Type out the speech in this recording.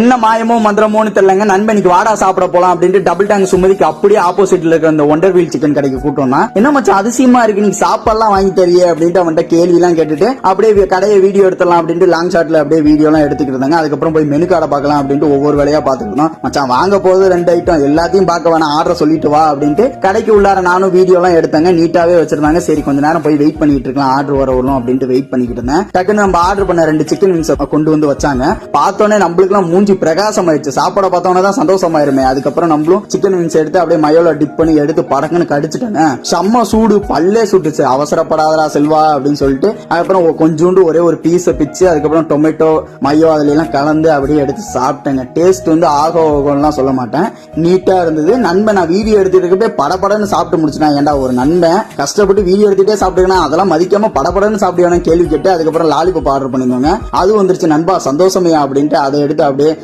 என்ன மாயமோ மந்திரமோன்னு தெரியலங்க. நண்பனுக்கு வாடா சாப்பிட போலாம் அப்படின்ட்டு டபுள் டேங்க் சுமதிக்கு அப்படியே ஆப்போசிட்ல இருக்க அந்த ஒண்டர் வீல் சிக்கன் கடைக்கு கூட்டோம்னா, என்ன மச்சான் அதிசயமா இருக்கு, நீங்க சாப்பாடுலாம் வாங்கி தரிய அப்படின்ட்டு அவன்கிட்ட கேள்வி எல்லாம் கேட்டுட்டு அப்படியே கடையை வீடியோ எடுத்துலாம் அப்படின்ட்டு லாங் ஷாட்ல அப்படியே வீடியோ எல்லாம் எடுத்துக்கிட்டு இருந்தாங்க. அதுக்கப்புறம் போய் மெனு கார்டை பார்க்கலாம் அப்படின்ட்டு ஒவ்வொரு வேலையா பாத்துக்கணும். மச்சான் வாங்க போகுது 2 ஐட்டம் எல்லாத்தையும் பார்க்க வேணாம், ஆர்டர் சொல்லிட்டு வா அப்படின்ட்டு கடைக்கு உள்ளார நானும் வீடியோ எல்லாம் எடுத்தாங்க. நீட்டாவே வச்சிருந்தாங்க. சரி கொஞ்ச நேரம் போய் வெயிட் பண்ணிட்டு இருக்கலாம், ஆர்டர் வரும் அப்படின்ட்டு வெயிட் பண்ணிக்கிட்டு இருந்தேன். டக்குன்னு நம்ம ஆர்டர் பண்ண 2 சிக்கன் விங்ஸ் கொண்டு வந்து வச்சாங்க. பார்த்தோன்னே நம்மளுக்கு எல்லாம் மூஞ்சி பிரகாசம் ஆயிடுச்சு. சாப்பாட பார்த்தோன்னே தான் சந்தோஷமாயிருமே. அதுக்கப்புறம் நம்மளும் சிக்கன் விங்ஸ் எடுத்து அப்படியே மயோல டிப் பண்ணி எடுத்து படக்குன்னு கடிச்சிட்டேன். செம்ம சூடு, பல்லே சுட்டுச்சு. அவசரப்படாதடா செல்வா அப்படின்னு சொல்லிட்டு அதுக்கப்புறம் கொஞ்சோண்டு ஒரே ஒரு பீஸை பிச்சு அதுக்கப்புறம் டொமேட்டோ மயோ அதுல எல்லாம் கலந்து அப்படியே எடுத்து சாப்பிட்டேங்க. டேஸ்ட் வந்து ஆகோலாம் சொல்ல மாட்டேன், நீட்டா இருந்தது. நண்பன் நான் வீடியோ எடுத்துட்டு இருக்கப்பே படப்படன்னு சாப்பிட்டு முடிச்சுட்டேன். ஏன்டா ஒரு நண்பன் கஷ்டப்பட்டு வீடியோ எடுத்துட்டே சாப்பிட்டுக்கணும், அதெல்லாம் மதிக்காம படப்படன்னு சாப்பிடுவானு கேள்வி கேட்டு அதுக்கப்புறம் லாலிபாப் ஆர்டர் பண்ணிருந்தாங்க. அது வந்துருச்சு. நண்பா சந்தோஷமையா அப்படின்ட்டு அதை எடுத்து அப்படியே